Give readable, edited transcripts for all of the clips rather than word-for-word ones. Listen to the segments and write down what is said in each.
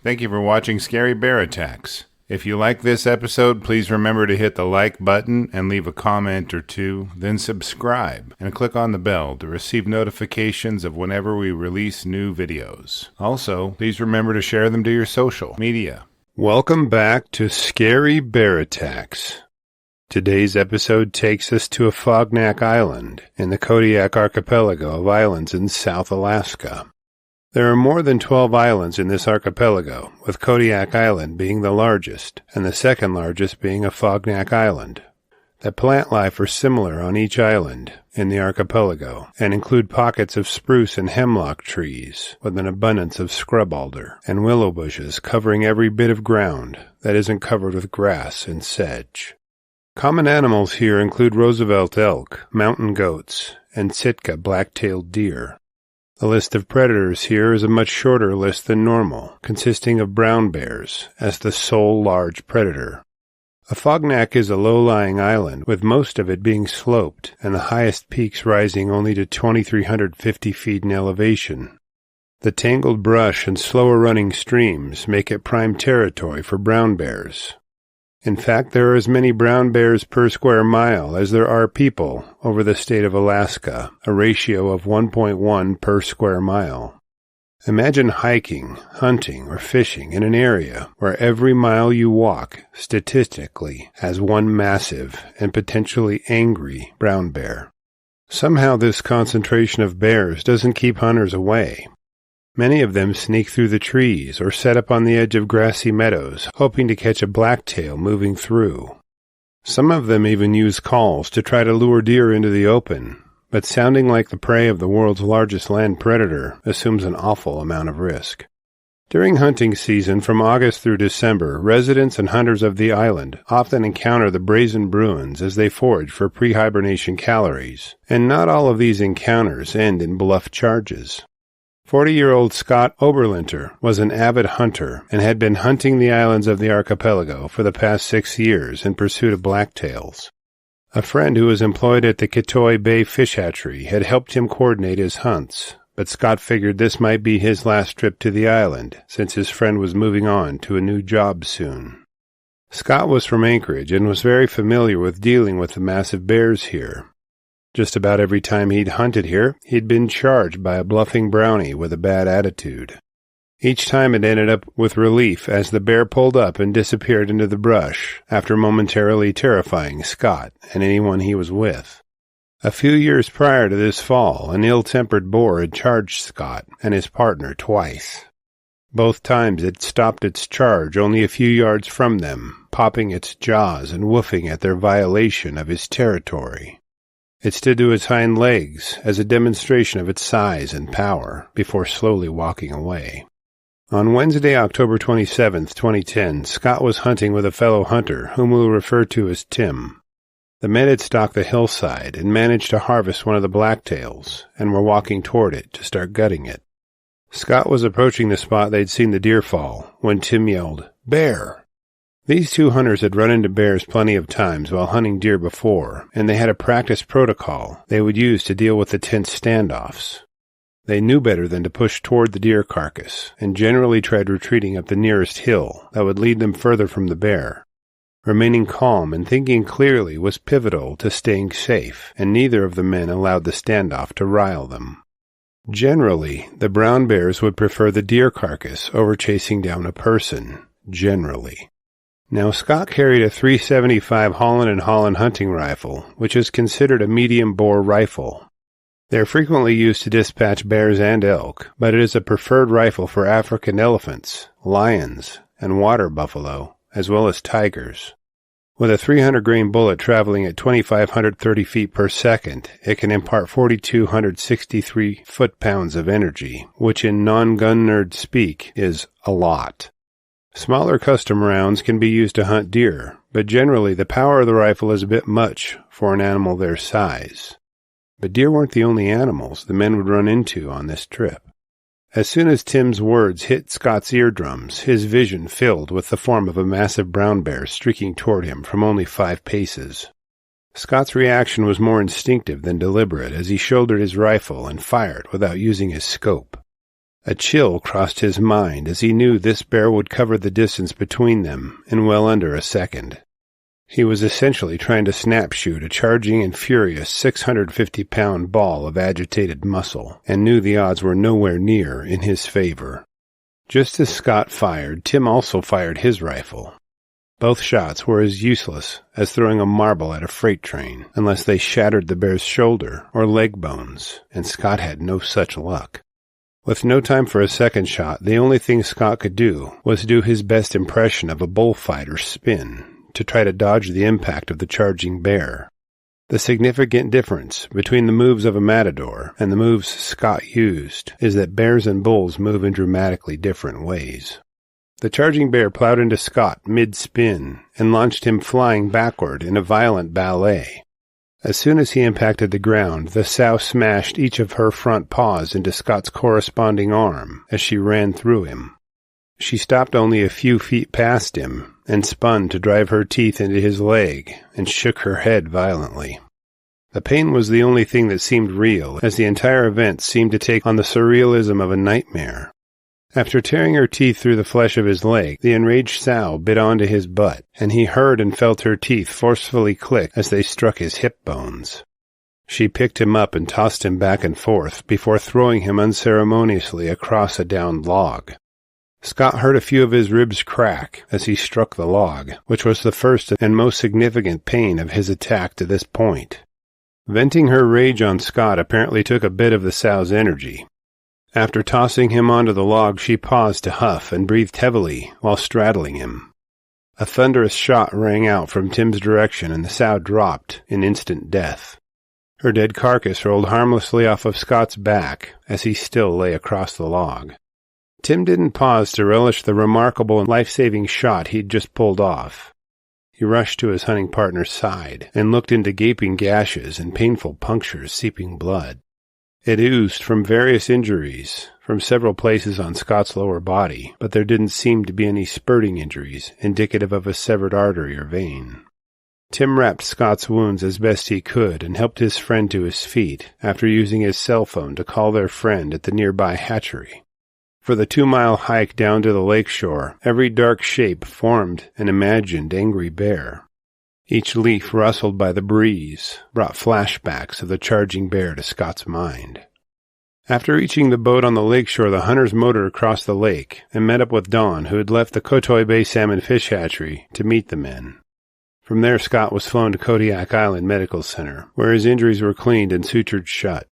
Thank you for watching Scary Bear Attacks. If you like this episode, please remember to hit the like button and leave a comment or two, then subscribe and click on the bell to receive notifications of whenever we release new videos. Also, please remember to share them to your social media. Welcome back to Scary Bear Attacks. Today's episode takes us to Afognak Island in the Kodiak Archipelago of islands in South Alaska. There are more than 12 islands in this archipelago, with Kodiak Island being the largest, and the second largest being Afognak Island. The plant life are similar on each island in the archipelago, and include pockets of spruce and hemlock trees, with an abundance of scrub alder and willow bushes covering every bit of ground that isn't covered with grass and sedge. Common animals here include Roosevelt elk, mountain goats, and sitka blacktailed deer. The list of predators here is a much shorter list than normal, consisting of brown bears as the sole large predator. Afognak is a low-lying island, with most of it being sloped, and the highest peaks rising only to 2,350 feet in elevation. The tangled brush and slower-running streams make it prime territory for brown bears. In fact, there are as many brown bears per square mile as there are people over the state of Alaska, a ratio of 1.1 per square mile. Imagine hiking, hunting, or fishing in an area where every mile you walk, statistically, has one massive and potentially angry brown bear. Somehow this concentration of bears doesn't keep hunters away. Many of them sneak through the trees or set up on the edge of grassy meadows, hoping to catch a blacktail moving through. Some of them even use calls to try to lure deer into the open, but sounding like the prey of the world's largest land predator assumes an awful amount of risk. During hunting season from August through December, residents and hunters of the island often encounter the brazen Bruins as they forage for pre-hibernation calories, and not all of these encounters end in bluff charges. 40-year-old Scott Oberlinter was an avid hunter and had been hunting the islands of the archipelago for the past 6 years in pursuit of blacktails. A friend who was employed at the Kodiak Bay fish hatchery had helped him coordinate his hunts, but Scott figured this might be his last trip to the island, since his friend was moving on to a new job soon. Scott was from Anchorage and was very familiar with dealing with the massive bears here. Just about every time he'd hunted here, he'd been charged by a bluffing brownie with a bad attitude. Each time it ended up with relief as the bear pulled up and disappeared into the brush after momentarily terrifying Scott and anyone he was with. A few years prior to this fall, an ill-tempered boar had charged Scott and his partner twice. Both times it stopped its charge only a few yards from them, popping its jaws and woofing at their violation of his territory. It stood to its hind legs as a demonstration of its size and power before slowly walking away. On Wednesday, October 27, 2010, Scott was hunting with a fellow hunter whom we'll refer to as Tim. The men had stalked the hillside and managed to harvest one of the blacktails and were walking toward it to start gutting it. Scott was approaching the spot they'd seen the deer fall when Tim yelled, "Bear!" These two hunters had run into bears plenty of times while hunting deer before, and they had a practice protocol they would use to deal with the tense standoffs. They knew better than to push toward the deer carcass, and generally tried retreating up the nearest hill that would lead them further from the bear. Remaining calm and thinking clearly was pivotal to staying safe, and neither of the men allowed the standoff to rile them. Generally, the brown bears would prefer the deer carcass over chasing down a person, generally. Now, Scott carried a .375 Holland & Holland hunting rifle, which is considered a medium-bore rifle. They are frequently used to dispatch bears and elk, but it is a preferred rifle for African elephants, lions, and water buffalo, as well as tigers. With a 300-grain bullet traveling at 2,530 feet per second, it can impart 4,263 foot-pounds of energy, which in non-gun nerd speak is a lot. Smaller custom rounds can be used to hunt deer, but generally the power of the rifle is a bit much for an animal their size. But deer weren't the only animals the men would run into on this trip. As soon as Tim's words hit Scott's eardrums, his vision filled with the form of a massive brown bear streaking toward him from only 5 paces. Scott's reaction was more instinctive than deliberate as he shouldered his rifle and fired without using his scope. A chill crossed his mind as he knew this bear would cover the distance between them in well under a second. He was essentially trying to snap-shoot a charging and furious 650-pound ball of agitated muscle, and knew the odds were nowhere near in his favor. Just as Scott fired, Tim also fired his rifle. Both shots were as useless as throwing a marble at a freight train, unless they shattered the bear's shoulder or leg bones, and Scott had no such luck. With no time for a second shot, the only thing Scott could do was do his best impression of a bullfighter's spin, to try to dodge the impact of the charging bear. The significant difference between the moves of a matador and the moves Scott used is that bears and bulls move in dramatically different ways. The charging bear plowed into Scott mid-spin and launched him flying backward in a violent ballet. As soon as he impacted the ground, the sow smashed each of her front paws into Scott's corresponding arm as she ran through him. She stopped only a few feet past him and spun to drive her teeth into his leg and shook her head violently. The pain was the only thing that seemed real, as the entire event seemed to take on the surrealism of a nightmare. After tearing her teeth through the flesh of his leg, the enraged sow bit onto his butt, and he heard and felt her teeth forcefully click as they struck his hip bones. She picked him up and tossed him back and forth before throwing him unceremoniously across a downed log. Scott heard a few of his ribs crack as he struck the log, which was the first and most significant pain of his attack to this point. Venting her rage on Scott apparently took a bit of the sow's energy. After tossing him onto the log, she paused to huff and breathed heavily while straddling him. A thunderous shot rang out from Tim's direction, and the sow dropped in instant death. Her dead carcass rolled harmlessly off of Scott's back as he still lay across the log. Tim didn't pause to relish the remarkable and life-saving shot he'd just pulled off. He rushed to his hunting partner's side and looked into gaping gashes and painful punctures seeping blood. It oozed from various injuries from several places on Scott's lower body, but there didn't seem to be any spurting injuries indicative of a severed artery or vein. Tim wrapped Scott's wounds as best he could and helped his friend to his feet after using his cell phone to call their friend at the nearby hatchery. For the 2-mile hike down to the lake shore, every dark shape formed an imagined angry bear. Each leaf rustled by the breeze brought flashbacks of the charging bear to Scott's mind. After reaching the boat on the lakeshore, the hunters motored across the lake and met up with Don, who had left the Cotoy Bay Salmon Fish Hatchery to meet the men. From there, Scott was flown to Kodiak Island Medical Center, where his injuries were cleaned and sutured shut.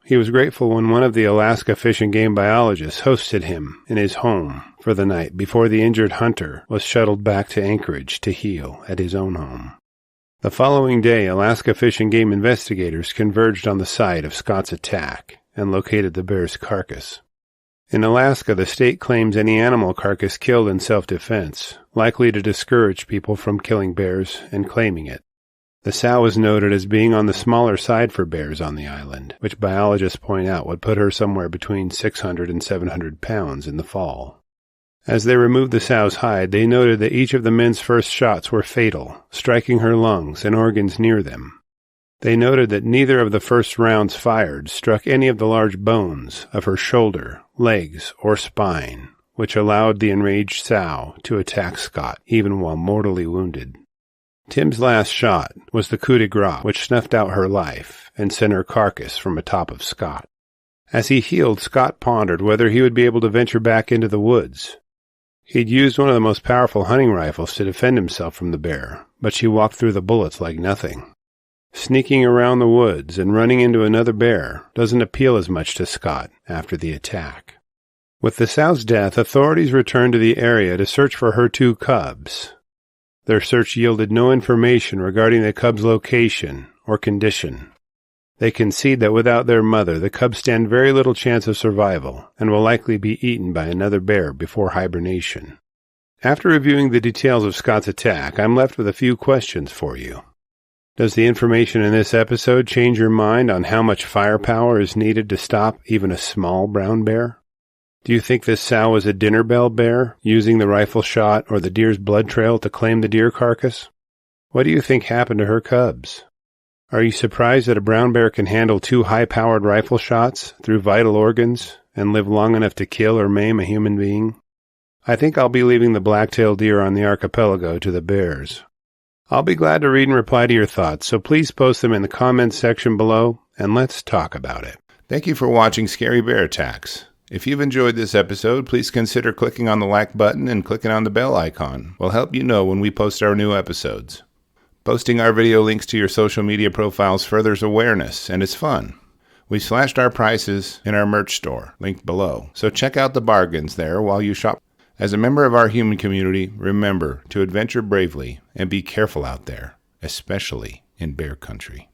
He was grateful when one of the Alaska Fish and Game biologists hosted him in his home for the night before the injured hunter was shuttled back to Anchorage to heal at his own home. The following day, Alaska Fish and Game investigators converged on the site of Scott's attack and located the bear's carcass. In Alaska, the state claims any animal carcass killed in self-defense, likely to discourage people from killing bears and claiming it. The sow is noted as being on the smaller side for bears on the island, which biologists point out would put her somewhere between 600 and 700 pounds in the fall. As they removed the sow's hide, they noted that each of the men's first shots were fatal, striking her lungs and organs near them. They noted that neither of the first rounds fired struck any of the large bones of her shoulder, legs, or spine, which allowed the enraged sow to attack Scott, even while mortally wounded. Tim's last shot was the coup de grace, which snuffed out her life and sent her carcass from atop of Scott. As he healed, Scott pondered whether he would be able to venture back into the woods. He'd used one of the most powerful hunting rifles to defend himself from the bear, but she walked through the bullets like nothing. Sneaking around the woods and running into another bear doesn't appeal as much to Scott after the attack. With the sow's death, authorities returned to the area to search for her 2 cubs. Their search yielded no information regarding the cubs' location or condition. They concede that without their mother, the cubs stand very little chance of survival and will likely be eaten by another bear before hibernation. After reviewing the details of Scott's attack, I'm left with a few questions for you. Does the information in this episode change your mind on how much firepower is needed to stop even a small brown bear? Do you think this sow was a dinner bell bear, using the rifle shot or the deer's blood trail to claim the deer carcass? What do you think happened to her cubs? Are you surprised that a brown bear can handle 2 high-powered rifle shots through vital organs and live long enough to kill or maim a human being? I think I'll be leaving the black-tailed deer on the archipelago to the bears. I'll be glad to read and reply to your thoughts, so please post them in the comments section below, and let's talk about it. Thank you for watching Scary Bear Attacks. If you've enjoyed this episode, please consider clicking on the like button and clicking on the bell icon. We'll help you know when we post our new episodes. Posting our video links to your social media profiles furthers awareness, and it's fun. We slashed our prices in our merch store, linked below, so check out the bargains there while you shop. As a member of our human community, remember to adventure bravely and be careful out there, especially in bear country.